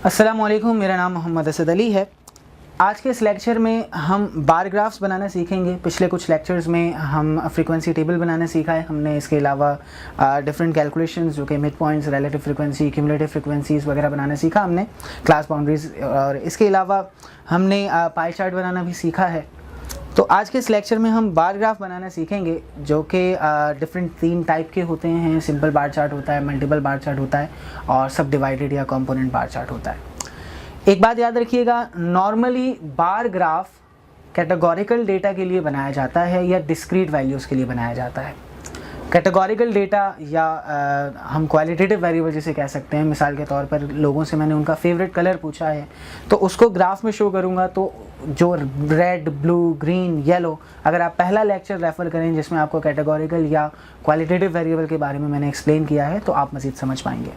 अस्सलामुअलैकुम, मेरा नाम मोहम्मद असद अली है। आज के इस लेक्चर में हम बार ग्राफ्स बनाना सीखेंगे। पिछले कुछ लेक्चर्स में हम फ्रीक्वेंसी टेबल बनाना सीखा है हमने। इसके अलावा डिफरेंट कैलकुलेशंस जो कि mid points, relative frequency, cumulative frequencies वगैरह बनाना सीखा हमने, क्लास बाउंड्रीज़, और इसके अलावा हमने पाई चार्ट बनाना भी सीखा है। तो आज के इस लेक्चर में हम बार ग्राफ बनाना सीखेंगे जो कि डिफरेंट 3 टाइप के होते हैं। सिंपल बार चार्ट होता है, मल्टीपल बार चार्ट होता है और सब डिवाइडेड या कंपोनेंट बार चार्ट होता है। एक बात याद रखिएगा, normally bar graph categorical data के लिए बनाया जाता है या डिस्क्रीट वैल्यूज़ के लिए बनाया जाता है। कैटेगोरिकल डेटा या हम क्वालिटेटिव वेरिएबल जिसे कह सकते हैं, मिसाल के तौर पर लोगों से मैंने उनका फेवरेट कलर पूछा है तो उसको ग्राफ में शो करूँगा। तो जो रेड, ब्लू, ग्रीन, येलो, अगर आप पहला लेक्चर रेफ़र करें जिसमें आपको कैटेगोरिकल या क्वालिटेटिव वेरिएबल के बारे में मैंने एक्सप्लेन किया है तो आप मज़ीद समझ पाएंगे।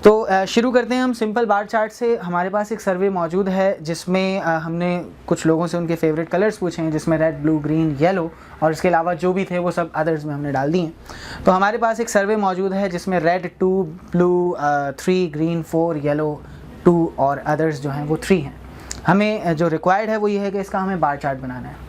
तो शुरू करते हैं हम सिंपल बार चार्ट से। हमारे पास एक सर्वे मौजूद है जिसमें हमने कुछ लोगों से उनके फेवरेट कलर्स पूछे हैं, जिसमें रेड, ब्लू, ग्रीन, येलो और इसके अलावा जो भी थे वो सब अदर्स में हमने डाल दिए। तो हमारे पास एक सर्वे मौजूद है जिसमें रेड 2, ब्लू 3, ग्रीन 4, येलो 2 और अदर्स जो हैं वो 3 हैं। हमें जो रिक्वायर्ड है वो ये है कि इसका हमें बार चार्ट बनाना है।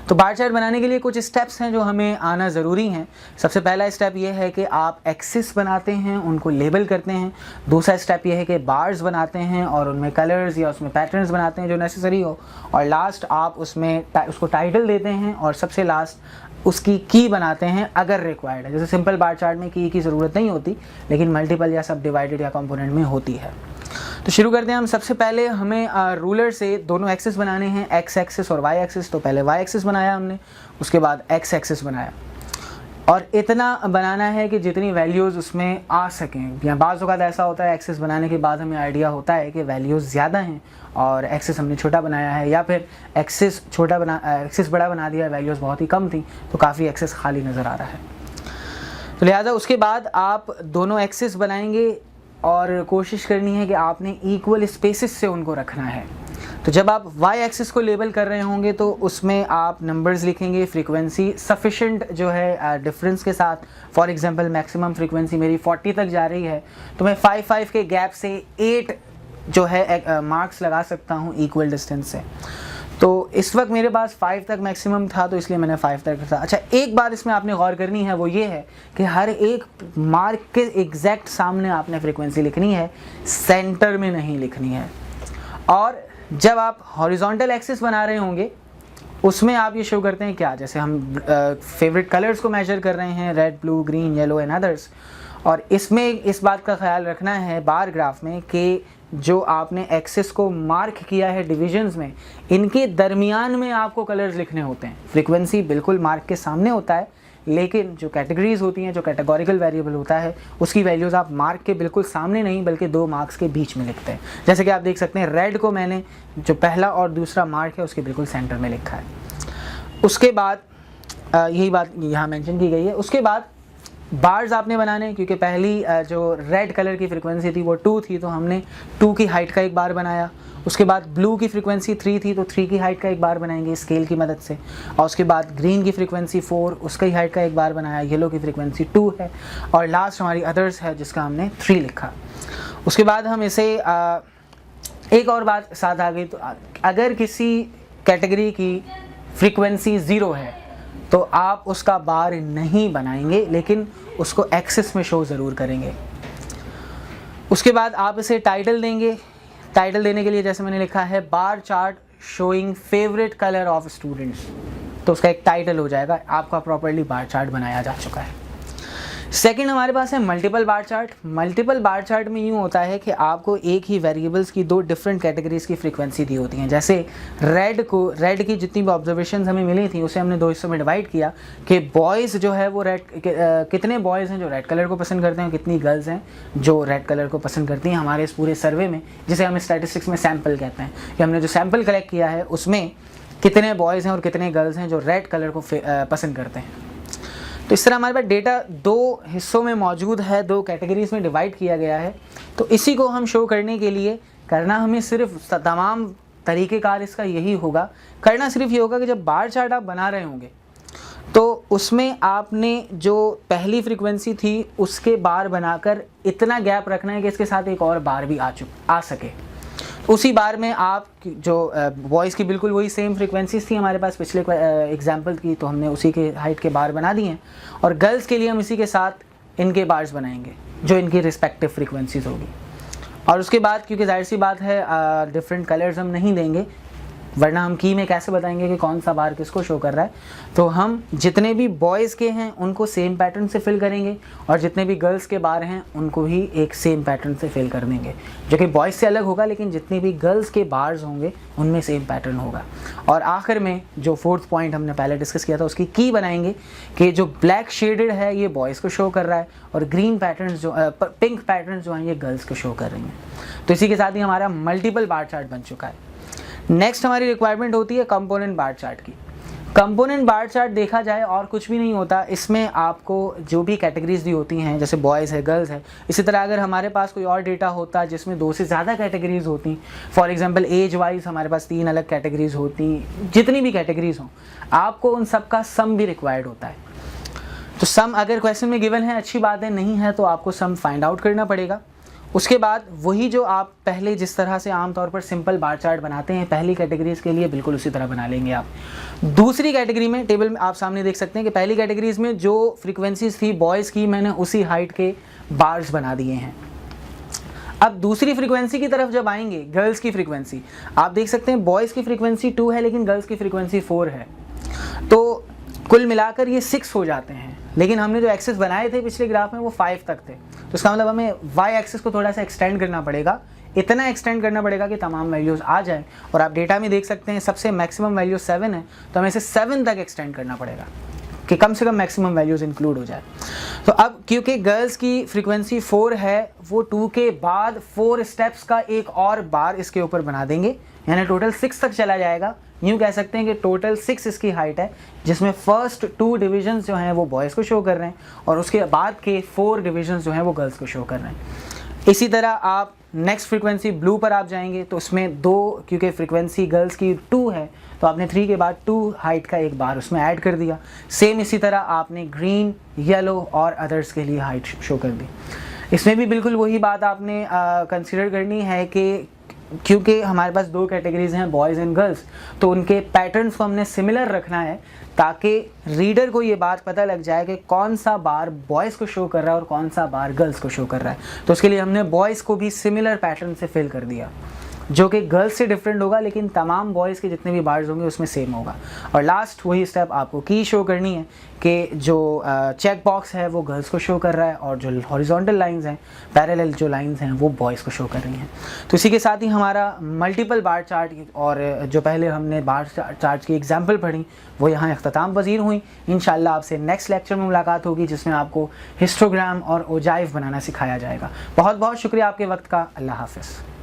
तो बार चार्ट बनाने के लिए कुछ स्टेप्स हैं जो हमें आना ज़रूरी हैं। सबसे पहला स्टेप ये है कि आप एक्सिस बनाते हैं, उनको लेबल करते हैं। दूसरा स्टेप ये है कि बार्स बनाते हैं और उनमें कलर्स या उसमें पैटर्न्स बनाते हैं जो नेसेसरी हो। और लास्ट आप उसको टाइटल देते हैं और सबसे लास्ट उसकी की बनाते हैं अगर रिक्वायर्ड है। जैसे सिंपल बार चार्ट में की ज़रूरत नहीं होती, लेकिन मल्टीपल या सब डिवाइडेड या कंपोनेंट में होती है। तो शुरू करते हैं हम। सबसे पहले हमें रूलर से दोनों एक्सिस बनाने हैं, एक्स एक्सिस और वाई एक्सिस। तो पहले वाई एक्सिस बनाया हमने, उसके बाद एक्स एक्सिस बनाया और इतना बनाना है कि जितनी वैल्यूज़ उसमें आ सकें। या बाज़ औक़ात ऐसा होता है एक्सिस बनाने के बाद हमें आइडिया होता है कि वैल्यूज़ ज़्यादा हैं और एक्सिस हमने छोटा बनाया है, या फिर एक्सिस बड़ा बना दिया, वैल्यूज़ बहुत ही कम थी तो काफ़ी एक्सिस खाली नज़र आ रहा है। तो लिहाजा उसके बाद आप दोनों एक्सिस बनाएंगे और कोशिश करनी है कि आपने इक्वल स्पेसेस से उनको रखना है। तो जब आप वाई एक्सिस को लेबल कर रहे होंगे तो उसमें आप नंबर्स लिखेंगे, फ्रीक्वेंसी सफिशेंट जो है डिफरेंस के साथ। फॉर एग्जांपल मैक्सिमम फ्रीक्वेंसी मेरी 40 तक जा रही है तो मैं 5 के गैप से 8 जो है मार्क्स लगा सकता हूँ इक्वल डिस्टेंस से। तो इस वक्त मेरे पास 5 तक मैक्सिमम था तो इसलिए मैंने 5 तक रखा। अच्छा, एक बात इसमें आपने गौर करनी है वो ये है कि हर एक मार्क के एग्जैक्ट सामने आपने फ्रीक्वेंसी लिखनी है, सेंटर में नहीं लिखनी है। और जब आप हॉरिजॉन्टल एक्सिस बना रहे होंगे उसमें आप ये शो करते हैं क्या, जैसे हम फेवरेट कलर्स को मेजर कर रहे हैं, red, blue, green, yellow and others. और इसमें इस बात का ख्याल रखना है बार ग्राफ में कि जो आपने एक्सिस को मार्क किया है डिविजन्स में, इनके दरमियान में आपको कलर्स लिखने होते हैं। फ्रीक्वेंसी बिल्कुल मार्क के सामने होता है, लेकिन जो कैटेगरीज होती हैं, जो कैटेगोरिकल वेरिएबल होता है, उसकी वैल्यूज़ आप मार्क के बिल्कुल सामने नहीं बल्कि 2 मार्क्स के बीच में लिखते हैं। जैसे कि आप देख सकते हैं रेड को मैंने जो पहला और दूसरा मार्क है उसके बिल्कुल सेंटर में लिखा है। उसके बाद यही बात यहाँ मेंशन की गई है। उसके बाद बार्स आपने बनाने, क्योंकि पहली जो रेड कलर की फ्रीक्वेंसी थी वो 2 थी तो हमने 2 की हाइट का एक बार बनाया। उसके बाद ब्लू की फ्रीक्वेंसी 3 थी तो 3 की हाइट का एक बार बनाएंगे स्केल की मदद से। और उसके बाद ग्रीन की फ्रीक्वेंसी 4, उसका ही हाइट का एक बार बनाया। येलो की फ्रीक्वेंसी 2 है और लास्ट हमारी अदर्स है जिसका हमने 3 लिखा। उसके बाद हम इसे एक और बात साथ आ गई, तो अगर किसी कैटेगरी की फ्रीक्वेंसी 0 है तो आप उसका बार नहीं बनाएंगे, लेकिन उसको एक्सिस में शो ज़रूर करेंगे। उसके बाद आप इसे टाइटल देंगे। टाइटल देने के लिए जैसे मैंने लिखा है bar chart showing favourite colour of students, तो उसका एक टाइटल हो जाएगा। आपका प्रॉपर्ली बार चार्ट बनाया जा चुका है। सेकंड हमारे पास है multiple bar chart. Multiple bar chart में यूँ होता है कि आपको एक ही वेरिएबल्स की 2 डिफरेंट कैटेगरीज़ की फ्रीक्वेंसी दी होती हैं। जैसे रेड की जितनी भी ऑब्जर्वेशंस हमें मिली थी उसे हमने 2 हिस्सों में डिवाइड किया कि बॉयज़ जो है वो कितने बॉयज़ हैं जो रेड कलर को पसंद करते हैं, कितनी गर्ल्स हैं जो रेड कलर को पसंद करती हैं हमारे इस पूरे सर्वे में, जिसे हम स्टैटिस्टिक्स में सैम्पल कहते हैं। कि हमने जो सैम्पल कलेक्ट किया है उसमें कितने बॉयज़ हैं और कितने गर्ल्स हैं जो रेड कलर को पसंद करते हैं। तो इस तरह हमारे पास डेटा 2 हिस्सों में मौजूद है, 2 कैटेगरीज़ में डिवाइड किया गया है। तो इसी को हम शो करने के लिए करना हमें सिर्फ तमाम तरीक़ेकार इसका यही होगा। करना सिर्फ ये होगा कि जब बार चार्ट आप बना रहे होंगे तो उसमें आपने जो पहली फ्रीक्वेंसी थी उसके बार बनाकर इतना गैप रखना है कि इसके साथ एक और बार भी आ सके। उसी बार में आप जो वॉइस की बिल्कुल वही सेम फ्रीक्वेंसीज थी हमारे पास पिछले एग्जाम्पल की, तो हमने उसी के हाइट के बार बना दिए हैं। और गर्ल्स के लिए हम इसी के साथ इनके बार्स बनाएंगे जो इनकी रिस्पेक्टिव फ्रीक्वेंसीज होगी। और उसके बाद क्योंकि जाहिर सी बात है डिफरेंट कलर्स हम नहीं देंगे, वरना हम की में कैसे बताएंगे कि कौन सा बार किसको शो कर रहा है। तो हम जितने भी बॉयज़ के हैं उनको सेम पैटर्न से फिल करेंगे और जितने भी गर्ल्स के बार हैं उनको भी एक सेम पैटर्न से फिल कर देंगे, जो कि बॉयज़ से अलग होगा, लेकिन जितनी भी गर्ल्स के बार्स होंगे उनमें सेम पैटर्न होगा। और आखिर में जो फोर्थ पॉइंट हमने पहले डिस्कस किया था उसकी की बनाएंगे कि जो ब्लैक शेडेड है ये बॉयज़ को शो कर रहा है और ग्रीन पैटर्न जो पिंक पैटर्न जो हैं ये गर्ल्स को शो कर रही हैं। तो इसी के साथ ही हमारा मल्टीपल बार चार्ट बन चुका है। नेक्स्ट हमारी रिक्वायरमेंट होती है कंपोनेंट बार चार्ट की। कंपोनेंट बार चार्ट देखा जाए और कुछ भी नहीं होता, इसमें आपको जो भी कैटेगरीज दी होती हैं जैसे बॉयज़ है गर्ल्स है, इसी तरह अगर हमारे पास कोई और डेटा होता जिसमें 2 से ज़्यादा कैटेगरीज होती, फॉर एग्जांपल एज वाइज हमारे पास 3 अलग कैटेगरीज होती, जितनी भी कैटेगरीज हों आपको उन सब का सम भी रिक्वायर्ड होता है। तो सम अगर क्वेश्चन में गिवन है अच्छी बात है, नहीं है तो आपको सम फाइंड आउट करना पड़ेगा। उसके बाद वही जो आप पहले जिस तरह से आमतौर पर सिंपल बार चार्ट बनाते हैं पहली कैटेगरीज के लिए बिल्कुल उसी तरह बना लेंगे आप। दूसरी कैटेगरी में टेबल में आप सामने देख सकते हैं कि पहली कैटेगरीज में जो फ्रीक्वेंसीज थी बॉयज़ की मैंने उसी हाइट के बार्स बना दिए हैं। अब दूसरी फ्रीक्वेंसी की तरफ जब आएंगे, गर्ल्स की फ्रीक्वेंसी आप देख सकते हैं बॉयज़ की फ्रीक्वेंसी 2 है लेकिन गर्ल्स की फ्रीक्वेंसी 4 है, तो कुल मिलाकर ये 6 हो जाते हैं। लेकिन हमने जो एक्सेस बनाए थे पिछले ग्राफ में वो 5 तक थे, तो इसका मतलब हमें y एक्सेस को थोड़ा सा एक्सटेंड करना पड़ेगा, इतना एक्सटेंड करना पड़ेगा कि तमाम वैल्यूज़ आ जाए। और आप डेटा में देख सकते हैं सबसे मैक्सिमम वैल्यू 7 है, तो हमें इसे 7 तक एक्सटेंड करना पड़ेगा कि कम से कम मैक्सिमम वैल्यूज़ इंक्लूड हो जाए। तो अब क्योंकि गर्ल्स की फ्रीक्वेंसी 4 है, वो 2 के बाद 4 स्टेप्स का एक और बार इसके ऊपर बना देंगे, यानी टोटल 6 तक चला जाएगा। यूँ कह सकते हैं कि टोटल 6 इसकी हाइट है, जिसमें फर्स्ट 2 डिविजन्स जो हैं वो बॉयज़ को शो कर रहे हैं और उसके बाद के 4 डिविजन्स जो हैं वो गर्ल्स को शो कर रहे हैं। इसी तरह आप नेक्स्ट फ्रीक्वेंसी ब्लू पर आप जाएंगे तो उसमें 2, क्योंकि फ्रीक्वेंसी गर्ल्स की 2 है तो आपने 3 के बाद 2 हाइट का एक बार उसमें ऐड कर दिया। सेम इसी तरह आपने ग्रीन, येलो और अदर्स के लिए हाइट शो कर दी। इसमें भी बिल्कुल वही बात आपने कंसिडर करनी है कि क्योंकि हमारे पास 2 कैटेगरीज हैं बॉयज़ एंड गर्ल्स, तो उनके पैटर्न्स को हमने सिमिलर रखना है ताकि रीडर को ये बात पता लग जाए कि कौन सा बार बॉयज़ को शो कर रहा है और कौन सा बार गर्ल्स को शो कर रहा है। तो उसके लिए हमने बॉयज़ को भी सिमिलर पैटर्न से फिल कर दिया जो कि गर्ल्स से डिफरेंट होगा, लेकिन तमाम बॉयज़ के जितने भी बार्स होंगे उसमें सेम होगा। और लास्ट वही स्टेप आपको की शो करनी है कि जो चेक बॉक्स है वो गर्ल्स को शो कर रहा है और जो हॉरिजॉन्टल लाइंस हैं, पैरेलल जो लाइंस हैं वो बॉयज़ को शो कर रही हैं। तो इसी के साथ ही हमारा मल्टीपल बार चार्ट और जो पहले हमने बार चार्ट की एग्जाम्पल पढ़ी वो यहाँ अख्ताम पजीर हुई। इंशाल्लाह आपसे नेक्स्ट लेक्चर में मुलाकात होगी जिसमें आपको हिस्टोग्राम और ओजाइव बनाना सिखाया जाएगा। बहुत बहुत शुक्रिया आपके वक्त का। अल्लाह हाफ़िज़।